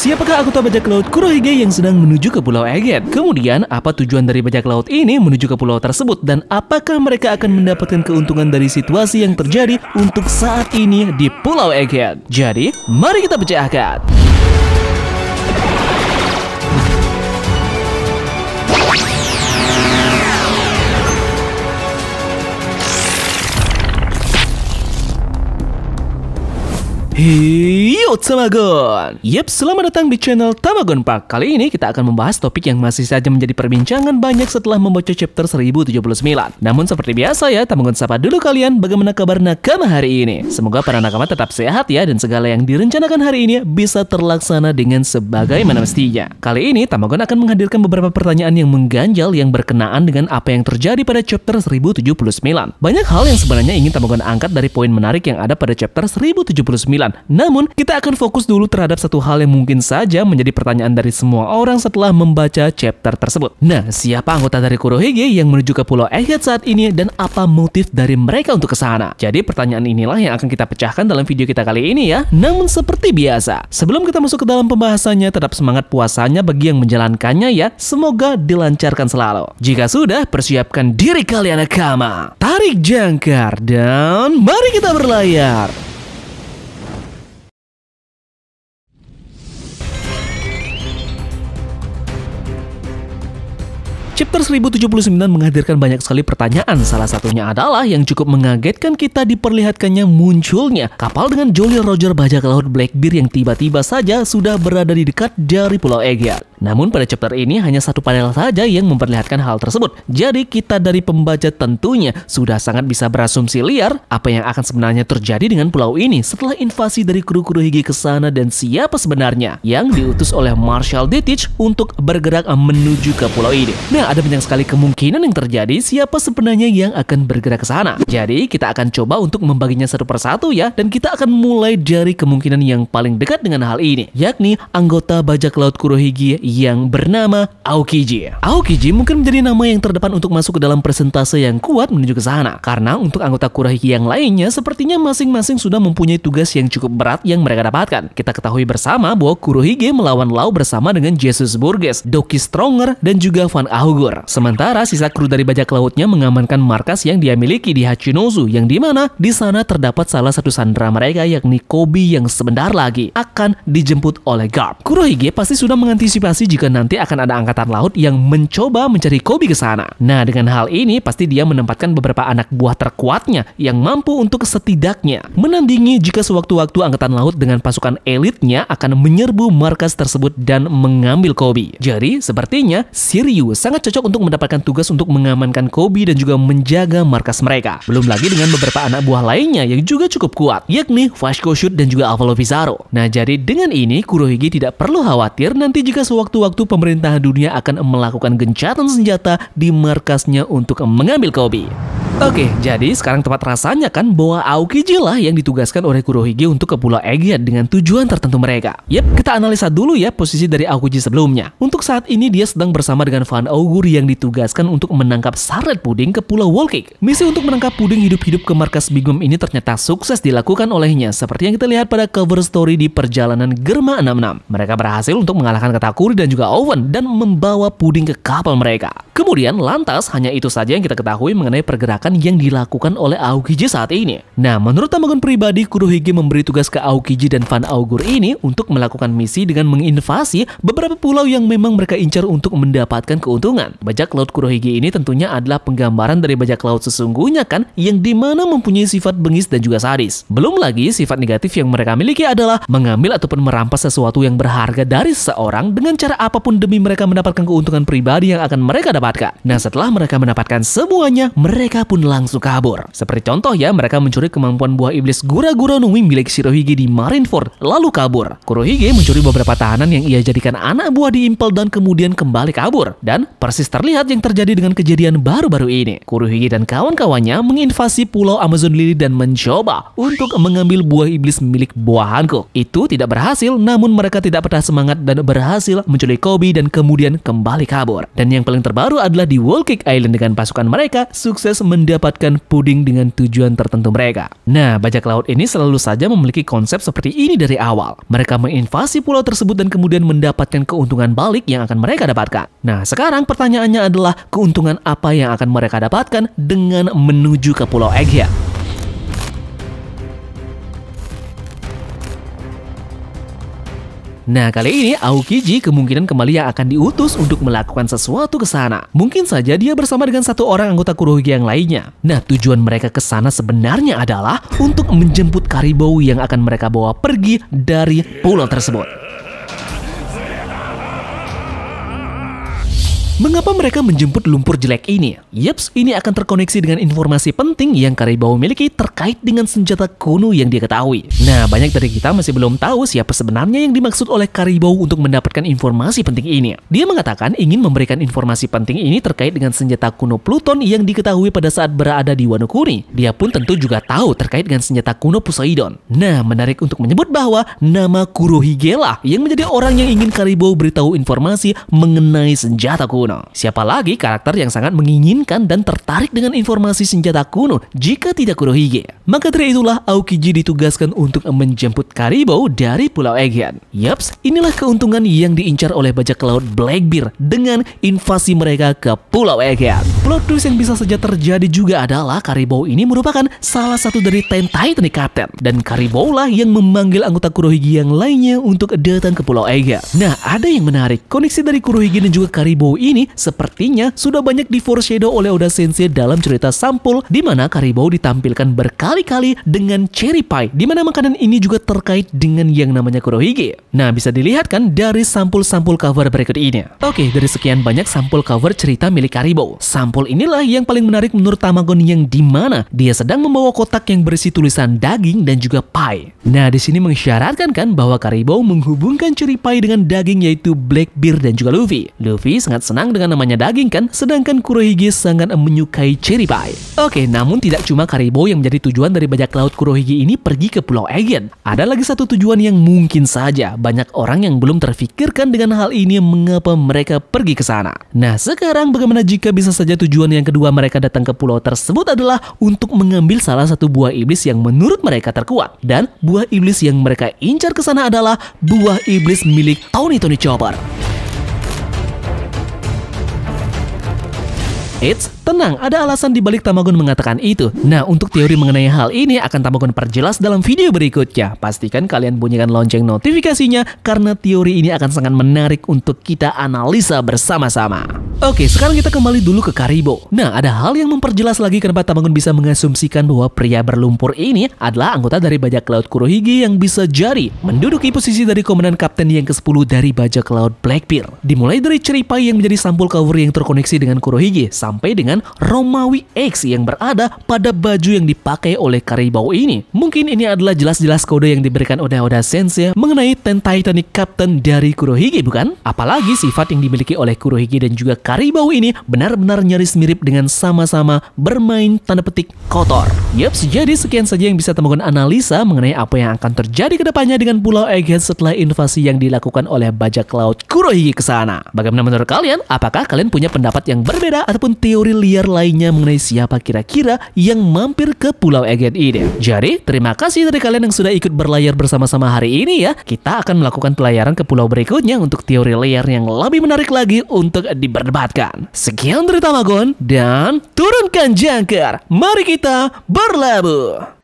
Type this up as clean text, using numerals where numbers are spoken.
siapakah anggota bajak laut Kurohige yang sedang menuju ke Pulau Egghead? Kemudian, apa tujuan dari bajak laut ini menuju ke pulau tersebut? Dan apakah mereka akan mendapatkan keuntungan dari situasi yang terjadi untuk saat ini di Pulau Egghead? Jadi, mari kita pecahkan. Hiyo Tamagon. Yep, selamat datang di channel Tamagon Park. Kali ini kita akan membahas topik yang masih saja menjadi perbincangan banyak setelah membaca chapter 1079. Namun seperti biasa ya, Tamagon sapa dulu kalian, bagaimana kabar nakama hari ini? Semoga para nakama tetap sehat ya, dan segala yang direncanakan hari ini bisa terlaksana dengan sebagaimana mestinya. Kali ini Tamagon akan menghadirkan beberapa pertanyaan yang mengganjal yang berkenaan dengan apa yang terjadi pada chapter 1079. Banyak hal yang sebenarnya ingin Tamagon angkat dari poin menarik yang ada pada chapter 1079. Namun, kita akan fokus dulu terhadap satu hal yang mungkin saja menjadi pertanyaan dari semua orang setelah membaca chapter tersebut. Nah, siapa anggota dari Kurohige yang menuju ke Pulau Egghead saat ini dan apa motif dari mereka untuk ke sana? Jadi, pertanyaan inilah yang akan kita pecahkan dalam video kita kali ini ya. Namun, seperti biasa, sebelum kita masuk ke dalam pembahasannya, tetap semangat puasanya bagi yang menjalankannya ya. Semoga dilancarkan selalu. Jika sudah, persiapkan diri kalian nakama. Tarik jangkar dan mari kita berlayar. Chapter 1079 menghadirkan banyak sekali pertanyaan. Salah satunya adalah yang cukup mengagetkan kita diperlihatkannya munculnya kapal dengan Jolly Roger bajak laut Blackbeard yang tiba-tiba saja sudah berada di dekat dari Pulau Egghead. Namun pada chapter ini hanya satu panel saja yang memperlihatkan hal tersebut. Jadi kita dari pembaca tentunya sudah sangat bisa berasumsi liar apa yang akan sebenarnya terjadi dengan pulau ini setelah invasi dari kru Kurohige ke sana dan siapa sebenarnya yang diutus oleh Marshal Ditich untuk bergerak menuju ke pulau ini. Nah, ada banyak sekali kemungkinan yang terjadi siapa sebenarnya yang akan bergerak ke sana. Jadi kita akan coba untuk membaginya satu persatu ya, dan kita akan mulai dari kemungkinan yang paling dekat dengan hal ini, yakni anggota bajak laut Kurohige yang bernama Aokiji. Aokiji mungkin menjadi nama yang terdepan untuk masuk ke dalam persentase yang kuat menuju ke sana, karena untuk anggota Kurohige yang lainnya sepertinya masing-masing sudah mempunyai tugas yang cukup berat yang mereka dapatkan. Kita ketahui bersama bahwa Kurohige melawan Law bersama dengan Jesus Burgess, Doki Stronger, dan juga Van Augur. Sementara sisa kru dari bajak lautnya mengamankan markas yang dia miliki di Hachinozu, yang dimana di sana terdapat salah satu sandera mereka yakni Koby yang sebentar lagi akan dijemput oleh Garp. Kurohige pasti sudah mengantisipasi jika nanti akan ada angkatan laut yang mencoba mencari Koby ke sana. Nah, dengan hal ini pasti dia menempatkan beberapa anak buah terkuatnya yang mampu untuk setidaknya menandingi jika sewaktu-waktu angkatan laut dengan pasukan elitnya akan menyerbu markas tersebut dan mengambil Koby. Jadi, sepertinya Shiryu sangat cocok untuk mendapatkan tugas untuk mengamankan Koby dan juga menjaga markas mereka. Belum lagi dengan beberapa anak buah lainnya yang juga cukup kuat, yakni Vasco Shoot dan juga Avalo Pizarro. Nah, jadi dengan ini Kurohige tidak perlu khawatir nanti jika sewaktu-waktu pemerintahan dunia akan melakukan gencatan senjata di markasnya untuk mengambil Koby. Oke, jadi sekarang tepat rasanya kan bahwa Aokiji lah yang ditugaskan oleh Kurohige untuk ke Pulau Egghead dengan tujuan tertentu mereka. Yep, kita analisa dulu ya posisi dari Aokiji sebelumnya. Untuk saat ini dia sedang bersama dengan Van Augur yang ditugaskan untuk menangkap Sarlet Puding ke Pulau Wallcake. Misi untuk menangkap Puding hidup-hidup ke markas Big Mom ini ternyata sukses dilakukan olehnya, seperti yang kita lihat pada cover story di perjalanan Germa 66. Mereka berhasil untuk mengalahkan Katakuri dan juga Owen dan membawa Puding ke kapal mereka. Kemudian lantas hanya itu saja yang kita ketahui mengenai pergerakan yang dilakukan oleh Aokiji saat ini. Nah, menurut Tamagon pribadi, Kurohige memberi tugas ke Aokiji dan Van Augur ini untuk melakukan misi dengan menginvasi beberapa pulau yang memang mereka incar untuk mendapatkan keuntungan. Bajak laut Kurohige ini tentunya adalah penggambaran dari bajak laut sesungguhnya kan, yang dimana mempunyai sifat bengis dan juga sadis. Belum lagi sifat negatif yang mereka miliki adalah mengambil ataupun merampas sesuatu yang berharga dari seseorang dengan cara apapun demi mereka mendapatkan keuntungan pribadi yang akan mereka dapatkan. Nah, setelah mereka mendapatkan semuanya, mereka pun langsung kabur. Seperti contoh ya, mereka mencuri kemampuan buah iblis Gura-Gura no Mi milik Shirohige di Marineford, lalu kabur. Kurohige mencuri beberapa tahanan yang ia jadikan anak buah di Impel dan kemudian kembali kabur. Dan persis terlihat yang terjadi dengan kejadian baru-baru ini. Kurohige dan kawan-kawannya menginvasi Pulau Amazon Lily dan mencoba untuk mengambil buah iblis milik buah Hanko. Itu tidak berhasil, namun mereka tidak patah semangat dan berhasil menculik Koby dan kemudian kembali kabur. Dan yang paling terbaru baru adalah di Whole Cake Island dengan pasukan mereka sukses mendapatkan puding dengan tujuan tertentu mereka. Nah, bajak laut ini selalu saja memiliki konsep seperti ini dari awal. Mereka menginvasi pulau tersebut dan kemudian mendapatkan keuntungan balik yang akan mereka dapatkan. Nah, sekarang pertanyaannya adalah keuntungan apa yang akan mereka dapatkan dengan menuju ke Pulau Egghead? Nah, kali ini Aokiji kemungkinan kembali yang akan diutus untuk melakukan sesuatu ke sana. Mungkin saja dia bersama dengan satu orang anggota Kurohige yang lainnya. Nah, tujuan mereka ke sana sebenarnya adalah untuk menjemput karibau yang akan mereka bawa pergi dari pulau tersebut. Mengapa mereka menjemput lumpur jelek ini? Yeps, ini akan terkoneksi dengan informasi penting yang karibau miliki terkait dengan senjata kuno yang dia ketahui. Nah, banyak dari kita masih belum tahu siapa sebenarnya yang dimaksud oleh karibau untuk mendapatkan informasi penting ini. Dia mengatakan ingin memberikan informasi penting ini terkait dengan senjata kuno Pluton yang diketahui pada saat berada di Wano Kuni. Dia pun tentu juga tahu terkait dengan senjata kuno Poseidon. Nah, menarik untuk menyebut bahwa nama Kurohige lah yang menjadi orang yang ingin karibau beritahu informasi mengenai senjata kuno. Siapa lagi karakter yang sangat menginginkan dan tertarik dengan informasi senjata kuno jika tidak Kurohige? Maka dari itulah Aokiji ditugaskan untuk menjemput karibau dari Pulau Egghead. Yaps, inilah keuntungan yang diincar oleh bajak laut Blackbeard dengan invasi mereka ke Pulau Egghead. Plot twist yang bisa saja terjadi juga adalah karibau ini merupakan salah satu dari Ten Titanic Captain, dan karibau lah yang memanggil anggota Kurohige yang lainnya untuk datang ke Pulau Egghead. Nah, ada yang menarik, koneksi dari Kurohige dan juga karibau ini sepertinya sudah banyak di foreshadow oleh Oda Sensei dalam cerita Sampul, di mana karibau ditampilkan berkali-kali dengan cherry pie, di mana makanan ini juga terkait dengan yang namanya Kurohige. Nah, bisa dilihat kan dari sampul-sampul cover berikut ini. Oke, dari sekian banyak sampul cover cerita milik karibau, sampul inilah yang paling menarik menurut Tamagon, yang di mana dia sedang membawa kotak yang berisi tulisan daging dan juga pie. Nah, di sini mengisyaratkan kan bahwa karibau menghubungkan cherry pie dengan daging, yaitu Blackbeard dan juga Luffy. Luffy sangat senang dengan namanya daging kan, sedangkan Kurohige sangat menyukai cherry pie. Oke, namun tidak cuma karibau yang menjadi tujuan dari bajak laut Kurohige ini pergi ke Pulau Egghead. Ada lagi satu tujuan yang mungkin saja banyak orang yang belum terfikirkan dengan hal ini mengapa mereka pergi ke sana. Nah, sekarang bagaimana jika bisa saja tujuan yang kedua mereka datang ke pulau tersebut adalah untuk mengambil salah satu buah iblis yang menurut mereka terkuat, dan buah iblis yang mereka incar ke sana adalah buah iblis milik Tony Chopper. Eits, tenang, ada alasan dibalik Tamagon mengatakan itu. Nah, untuk teori mengenai hal ini akan Tamagon perjelas dalam video berikutnya. Pastikan kalian bunyikan lonceng notifikasinya karena teori ini akan sangat menarik untuk kita analisa bersama-sama. Oke, sekarang kita kembali dulu ke karibau. Nah, ada hal yang memperjelas lagi kenapa Tamagon bisa mengasumsikan bahwa pria berlumpur ini adalah anggota dari bajak laut Kurohige yang bisa jadi menduduki posisi dari komandan kapten yang ke-10 dari bajak laut Blackbeard. Dimulai dari cherry pie yang menjadi sampul cover yang terkoneksi dengan Kurohige, sampai dengan Romawi X yang berada pada baju yang dipakai oleh karibau ini. Mungkin ini adalah jelas-jelas kode yang diberikan oleh Oda Sensei mengenai Ten Titanic Captain dari Kurohige, bukan? Apalagi sifat yang dimiliki oleh Kurohige dan juga karibau ini benar-benar nyaris mirip dengan sama-sama bermain tanda petik kotor. Yaps, jadi sekian saja yang bisa Tamagon analisa mengenai apa yang akan terjadi ke depannya dengan Pulau Egghead setelah invasi yang dilakukan oleh bajak laut Kurohige ke sana. Bagaimana menurut kalian? Apakah kalian punya pendapat yang berbeda ataupun teori liar lainnya mengenai siapa kira-kira yang mampir ke Pulau Egghead ini? Jadi, terima kasih dari kalian yang sudah ikut berlayar bersama-sama hari ini ya. Kita akan melakukan pelayaran ke pulau berikutnya untuk teori liar yang lebih menarik lagi untuk diperdebatkan. Sekian dari Tamagon dan turunkan jangkar. Mari kita berlabuh.